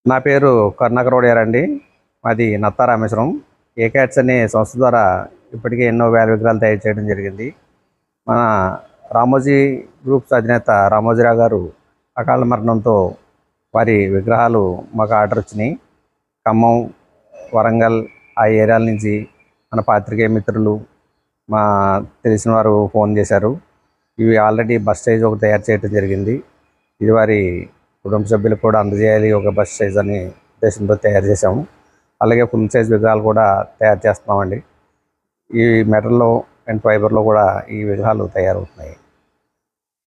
నా పేరు కరుణాకరవడియారండి. మాది నత్తా రామేశ్వరం. ఏకాట్స్ అనే సంస్థ ద్వారా ఇప్పటికే ఎన్నో వేల విగ్రహాలు తయారు చేయడం జరిగింది. మన రామోజీ గ్రూప్స్ అధినేత రామోజీరావు గారు అకాల మరణంతో వారి విగ్రహాలు మాకు ఆర్డర్ వచ్చినాయి. ఖమ్మం, వరంగల్ ఆ ఏరియాల నుంచి మన పాత్రికేయ మిత్రులు, మా తెలిసిన వారు ఫోన్ చేశారు. ఇవి ఆల్రెడీ బస్ సైజ్ ఒకటి తయారు చేయడం జరిగింది. ఇది వారి కుటుంబ సభ్యులకు కూడా అందజేయాలి ఒక బస్ సైజ్ అని ఉద్దేశంతో తయారు చేసాము. అలాగే ఫుల్ సైజ్ విగ్రహాలు కూడా తయారు చేస్తున్నామండి. ఈ మెటల్లో అండ్ ఫైబర్లో కూడా ఈ విగ్రహాలు తయారవుతున్నాయి.